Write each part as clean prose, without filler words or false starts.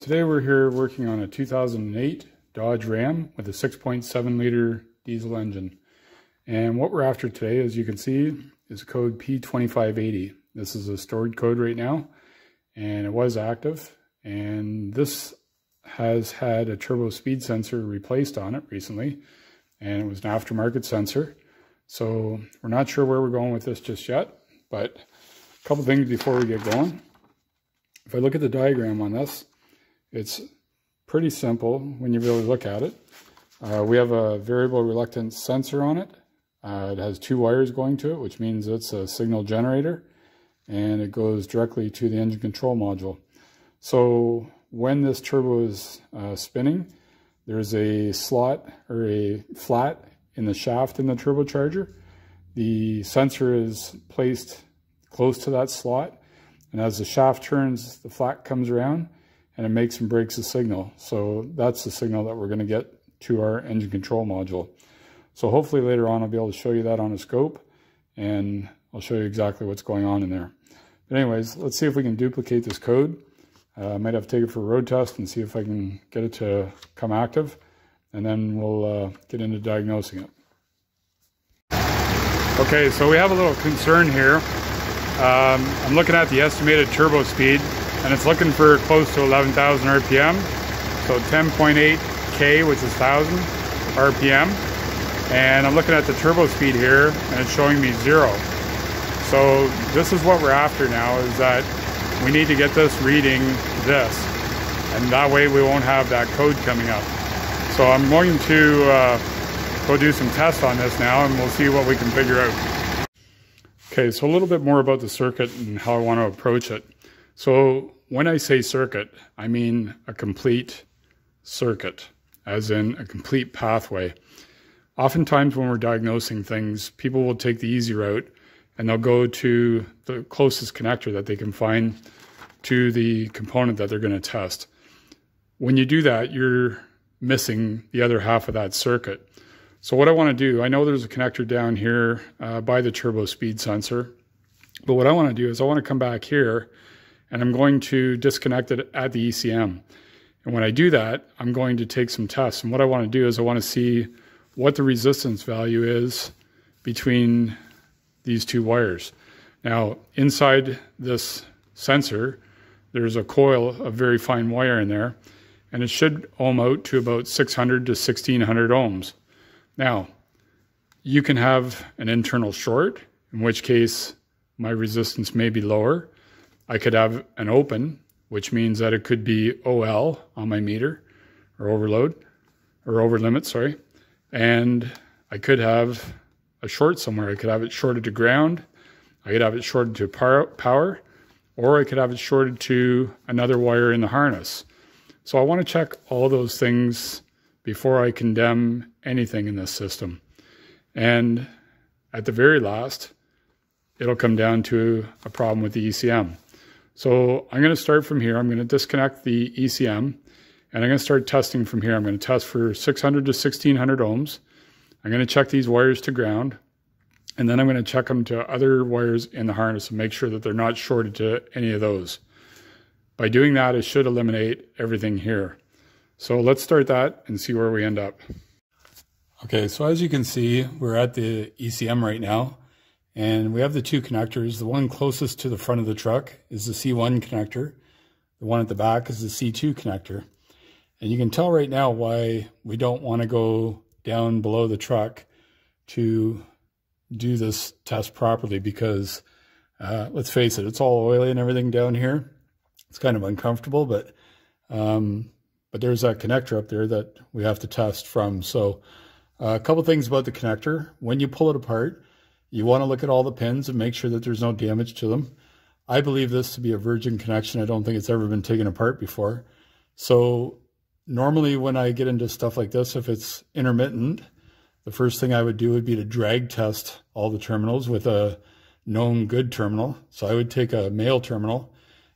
today we're here working on a 2008 Dodge Ram with a 6.7 liter diesel engine. And what we're after today, as you can see, is code P2580. This is a stored code right now, and it was active. And this has had a turbo speed sensor replaced on it recently, and it was an aftermarket sensor. So we're not sure where we're going with this just yet, but a couple things before we get going. If I look at the diagram on this, it's pretty simple when you really look at it. We have a variable reluctance sensor on it. It has two wires going to it, which means it's a signal generator, and it goes directly to the engine control module. So when this turbo is spinning, there's a slot or a flat in the shaft in the turbocharger. The sensor is placed close to that slot, and as the shaft turns, the flat comes around and it makes and breaks the signal. So that's the signal that we're going to get to our engine control module. So hopefully later on I'll be able to show you that on a scope, and I'll show you exactly what's going on in there. But anyways, let's see if we can duplicate this code. I might have to take it for a road test and see if I can get it to come active, and then we'll get into diagnosing it. Okay, so we have a little concern here. I'm looking at the estimated turbo speed, and it's looking for close to 11,000 RPM, so 10.8 K, which is 1,000 RPM. And I'm looking at the turbo speed here, and it's showing me 0. So this is what we're after now, is that we need to get this reading this, and that way we won't have that code coming up. So I'm going to go do some tests on this now, and we'll see what we can figure out. Okay, so a little bit more about the circuit and how I want to approach it. So when I say circuit, I mean a complete circuit, as in a complete pathway. Oftentimes when we're diagnosing things, people will take the easy route and they'll go to the closest connector that they can find to the component that they're going to test. When you do that, you're missing the other half of that circuit. So what I want to do, I know there's a connector down here by the turbo speed sensor, but what I want to do is I want to come back here and I'm going to disconnect it at the ECM. And when I do that, I'm going to take some tests. And what I want to do is I want to see what the resistance value is between these two wires. Now, inside this sensor, there's a coil of very fine wire in there, and it should ohm out to about 600 to 1600 ohms. Now, you can have an internal short, in which case my resistance may be lower. I could have an open, which means that it could be OL on my meter, or overload, or over limit, sorry. And I could have a short somewhere. I could have it shorted to ground, I could have it shorted to power, or I could have it shorted to another wire in the harness. So I want to check all those things before I condemn anything in this system. And at the very last, it'll come down to a problem with the ECM. So I'm going to start from here. I'm going to disconnect the ECM, and I'm going to start testing from here. I'm going to test for 600 to 1600 ohms. I'm going to check these wires to ground, and then I'm going to check them to other wires in the harness and make sure that they're not shorted to any of those. By doing that, it should eliminate everything here. So let's start that and see where we end up. Okay, so as you can see, we're at the ECM right now, and we have the two connectors. The one closest to the front of the truck is the C1 connector. The one at the back is the C2 connector. And you can tell right now why we don't want to go down below the truck to do this test properly, because let's face it, it's all oily and everything down here. It's kind of uncomfortable, but there's that connector up there that we have to test from. So a couple things about the connector. When you pull it apart, you want to look at all the pins and make sure that there's no damage to them. I believe this to be a virgin connection. I don't think it's ever been taken apart before. So normally when I get into stuff like this, if it's intermittent, the first thing I would do would be to drag test all the terminals with a known good terminal. So I would take a male terminal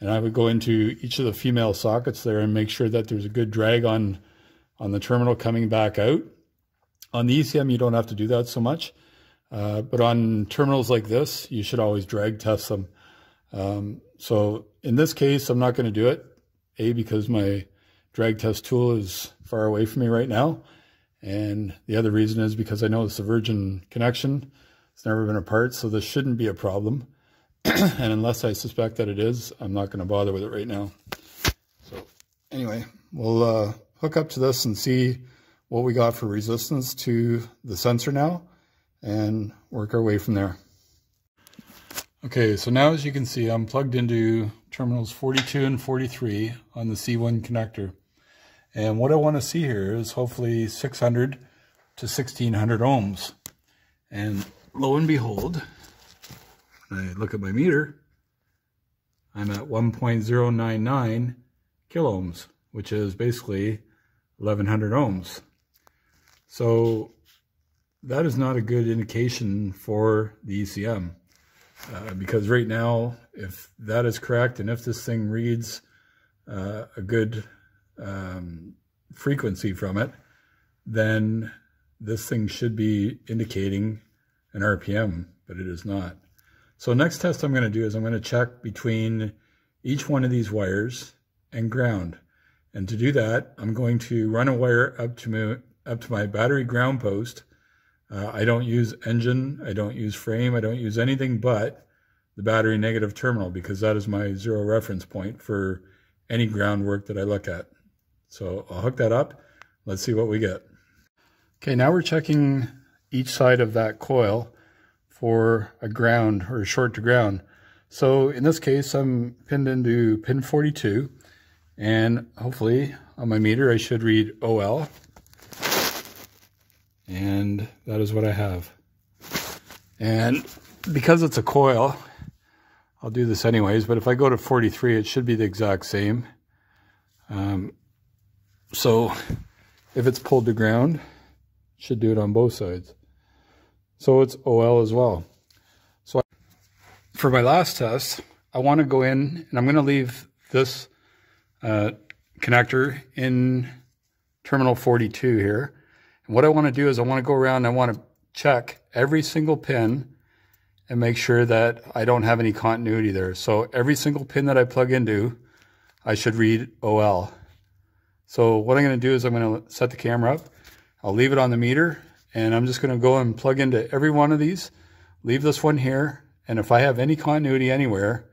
and I would go into each of the female sockets there and make sure that there's a good drag on the terminal coming back out. On the ECM, you don't have to do that so much. But on terminals like this, you should always drag test them. So in this case, I'm not going to do it. A, because my drag test tool is far away from me right now. And the other reason is because I know it's a virgin connection. It's never been apart, so this shouldn't be a problem. And unless I suspect that it is, I'm not going to bother with it right now. So anyway, we'll hook up to this and see what we got for resistance to the sensor now and work our way from there. Okay, so now as you can see, I'm plugged into terminals 42 and 43 on the C1 connector. And what I want to see here is hopefully 600 to 1600 ohms. And lo and behold, when I look at my meter, I'm at 1.099 kiloohms, which is basically 1100 ohms. So that is not a good indication for the ECM. Because right now, if that is correct, and if this thing reads a good frequency from it, then this thing should be indicating an RPM, but it is not. So next test I'm going to do is I'm going to check between each one of these wires and ground. And to do that, I'm going to run a wire up to my battery ground post. I don't use engine, I don't use frame, I don't use anything but the battery negative terminal, because that is my zero reference point for any groundwork that I look at. So I'll hook that up. Let's see what we get. Okay, now we're checking each side of that coil for a ground or a short to ground. So in this case, I'm pinned into pin 42, and hopefully on my meter I should read OL. And that is what I have. And because it's a coil, I'll do this anyways, but if I go to 43, it should be the exact same. So if it's pulled to ground, it should do it on both sides. So it's OL as well. So for my last test, I want to go in, and I'm going to leave this connector in terminal 42 here. And what I want to do is I want to go around and I want to check every single pin and make sure that I don't have any continuity there. So every single pin that I plug into, I should read OL. So what I'm going to do is I'm going to set the camera up. I'll leave it on the meter, and I'm just going to go and plug into every one of these, leave this one here, and if I have any continuity anywhere,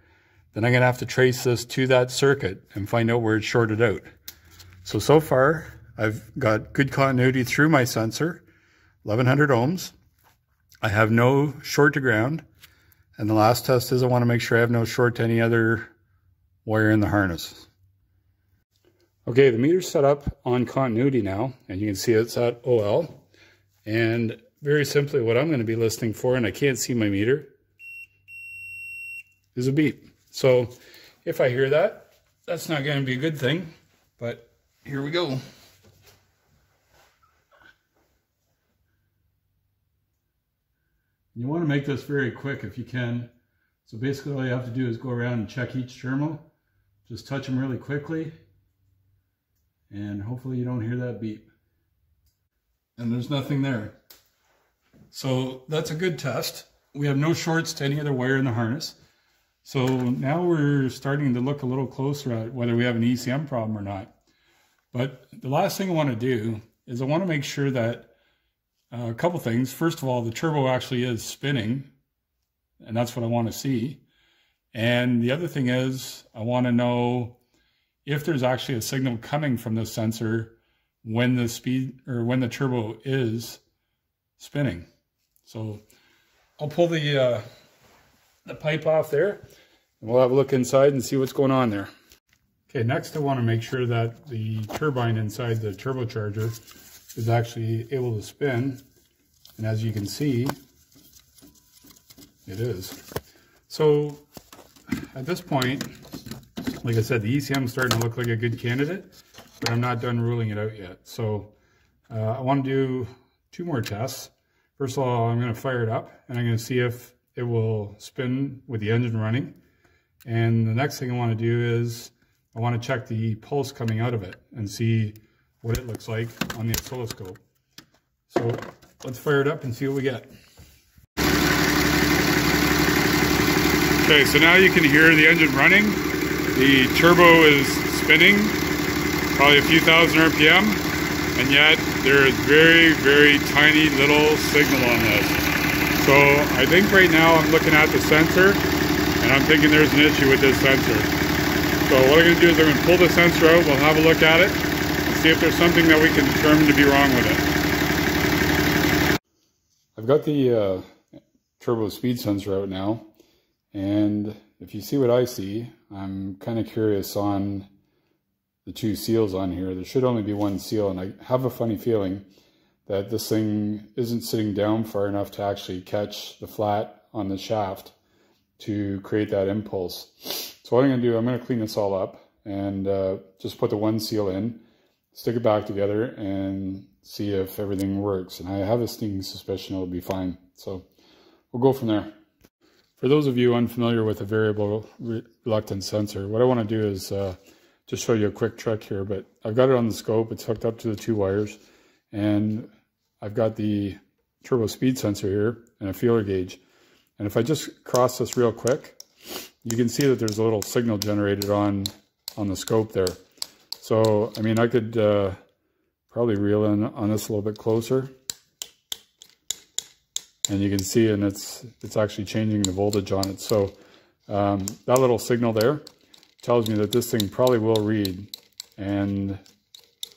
then I'm going to have to trace this to that circuit and find out where it's shorted out. So far, I've got good continuity through my sensor, 1100 ohms. I have no short to ground. And the last test is I want to make sure I have no short to any other wire in the harness. Okay, the meter's set up on continuity now, and you can see it's at OL. And very simply, what I'm going to be listening for, and I can't see my meter, is a beep. So if I hear that, that's not going to be a good thing, but here we go. You want to make this very quick if you can. So basically all you have to do is go around and check each terminal. Just touch them really quickly, and hopefully you don't hear that beep. And there's nothing there. So that's a good test. We have no shorts to any other wire in the harness. So now we're starting to look a little closer at whether we have an ECM problem or not. But the last thing I want to do is I want to make sure that a couple things. First of all, the turbo actually is spinning, and that's what I want to see. And the other thing is I want to know if there's actually a signal coming from the sensor when the speed or when the turbo is spinning. So I'll pull the pipe off there, and we'll have a look inside and see what's going on there. Okay, next I want to make sure that the turbine inside the turbocharger is actually able to spin, and as you can see, it is. So at this point, like I said, the ECM is starting to look like a good candidate, but I'm not done ruling it out yet. So I want to do two more tests. First of all, I'm going to fire it up, and I'm going to see if it will spin with the engine running. And the next thing I want to do is I want to check the pulse coming out of it and see what it looks like on the oscilloscope. So let's fire it up and see what we get. Okay, so now you can hear the engine running. The turbo is spinning probably a few thousand RPM, and yet there is very, very tiny little signal on this. So I think right now I'm looking at the sensor, and I'm thinking there's an issue with this sensor. So what I'm going to do is I'm going to pull the sensor out, we'll have a look at it, and see if there's something that we can determine to be wrong with it. I've got the turbo speed sensor out now, and if you see what I see, I'm kind of curious on the two seals on here. There should only be one seal, and I have a funny feeling that this thing isn't sitting down far enough to actually catch the flat on the shaft to create that impulse. So what I'm going to do, I'm going to clean this all up and just put the one seal in, stick it back together, and see if everything works. And I have a sneaking suspicion it'll be fine. So we'll go from there. For those of you unfamiliar with a variable reluctance sensor, what I want to do is just show you a quick trick here. But I've got it on the scope, it's hooked up to the two wires, and I've got the turbo speed sensor here and a feeler gauge. And if I just cross this real quick, you can see that there's a little signal generated on the scope there. So, I mean, I could probably reel in on this a little bit closer. And you can see, and it's actually changing the voltage on it. So that little signal there tells me that this thing probably will read. And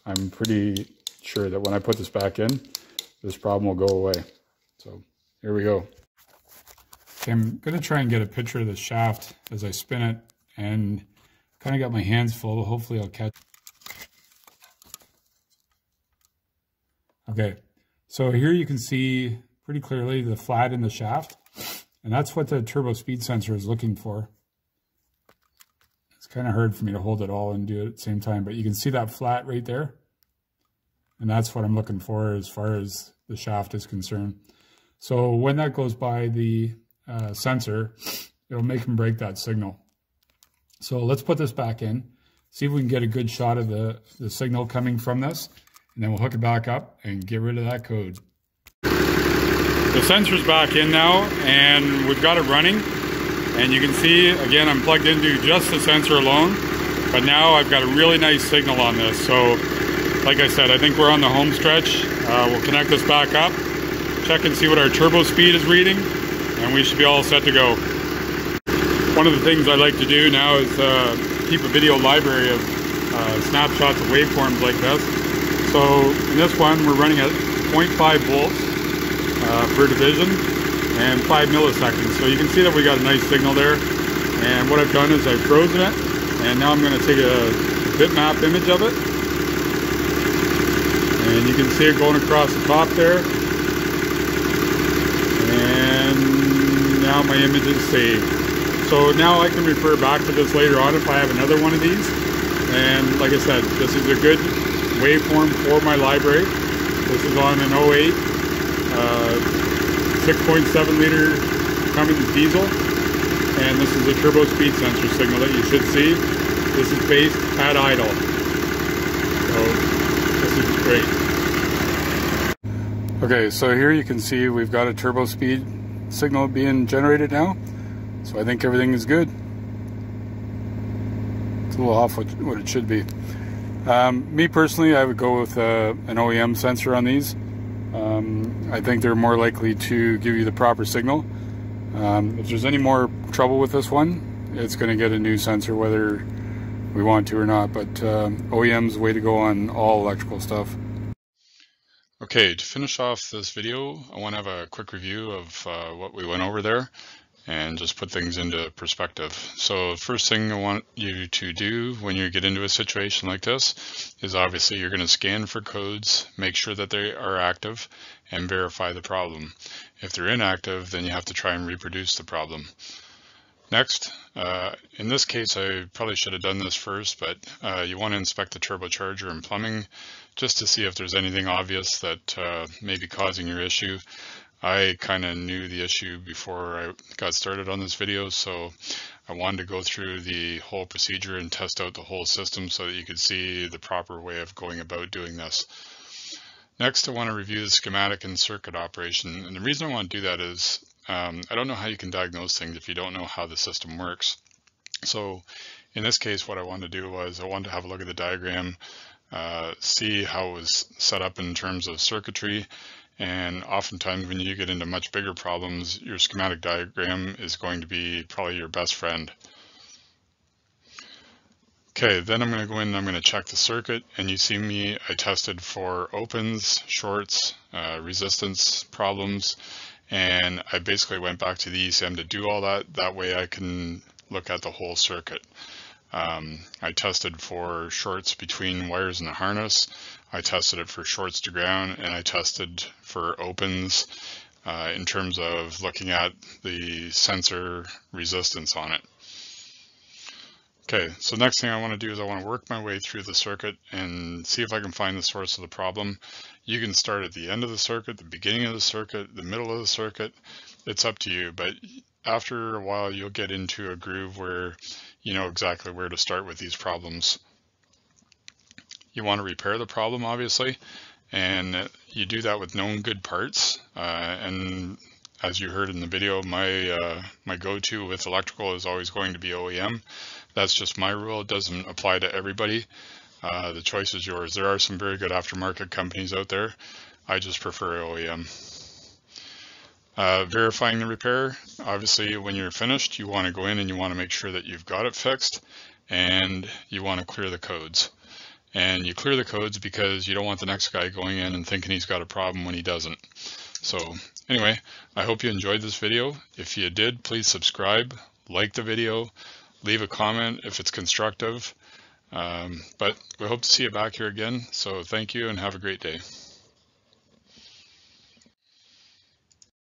I'm pretty sure that when I put this back in, this problem will go away. So here we go. Okay, I'm going to try and get a picture of the shaft as I spin it, and kind of got my hands full. Hopefully I'll catch. Okay, so here you can see pretty clearly the flat in the shaft, and that's what the turbo speed sensor is looking for. It's kind of hard for me to hold it all and do it at the same time, but you can see that flat right there, and that's what I'm looking for as far as the shaft is concerned. So when that goes by the sensor, it'll make him break that signal. So let's put this back in, see if we can get a good shot of the signal coming from this, and then we'll hook it back up and get rid of that code. The sensor's back in now, and we've got it running, and you can see again I'm plugged into just the sensor alone, but now I've got a really nice signal on this. So like I said, I think we're on the home stretch. We'll connect this back up, check and see what our turbo speed is reading, and we should be all set to go. One of the things I like to do now is keep a video library of snapshots of waveforms like this. So in this one we're running at 0.5 volts per division and 5 milliseconds. So you can see that we got a nice signal there. And what I've done is I've frozen it, and now I'm going to take a bitmap image of it. And you can see it going across the top there. And now my image is saved. So now I can refer back to this later on if I have another one of these. And like I said, this is a good waveform for my library. This is on an 08 6.7 liter Cummins diesel, and this is a turbo speed sensor signal that you should see. This is based at idle, so this is great. Okay, so here you can see we've got a turbo speed signal being generated now, so I think everything is good. It's a little off what it should be. Me personally, I would go with an OEM sensor on these. I think they're more likely to give you the proper signal. If there's any more trouble with this one, it's going to get a new sensor whether we want to or not, but OEM's the way to go on all electrical stuff. Okay, to finish off this video, I want to have a quick review of what we went over there and just put things into perspective. So first thing I want you to do when you get into a situation like this is obviously you're going to scan for codes, make sure that they are active, and verify the problem. If they're inactive, then you have to try and reproduce the problem. Next, in this case I probably should have done this first, but you want to inspect the turbocharger and plumbing just to see if there's anything obvious that may be causing your issue. I kind of knew the issue before I got started on this video, so I wanted to go through the whole procedure and test out the whole system so that you could see the proper way of going about doing this. Next, I want to review the schematic and circuit operation, and the reason I want to do that is I don't know how you can diagnose things if you don't know how the system works. So in this case, what I wanted to do was I wanted to have a look at the diagram, see how it was set up in terms of circuitry. And oftentimes when you get into much bigger problems, your schematic diagram is going to be probably your best friend. Okay, then I'm going to go in and I'm going to check the circuit, and you see me, I tested for opens, shorts, resistance problems, and I basically went back to the ECM to do all that. That way I can look at the whole circuit. I tested for shorts between wires in the harness, I tested it for shorts to ground, and I tested for opens in terms of looking at the sensor resistance on it. Okay, so next thing I want to do is I want to work my way through the circuit and see if I can find the source of the problem. You can start at the end of the circuit, the beginning of the circuit, the middle of the circuit. It's up to you, but after a while you'll get into a groove where you know exactly where to start with these problems. You want to repair the problem, obviously, and you do that with known good parts. And as you heard in the video, my go-to with electrical is always going to be OEM. That's just my rule. It doesn't apply to everybody. The choice is yours. There are some very good aftermarket companies out there. I just prefer OEM. Verifying the repair. Obviously, when you're finished, you want to go in and you want to make sure that you've got it fixed, and you want to clear the codes. And you clear the codes because you don't want the next guy going in and thinking he's got a problem when he doesn't. So anyway, I hope you enjoyed this video. If you did, please subscribe, like the video, leave a comment if it's constructive. But we hope to see you back here again. So thank you and have a great day.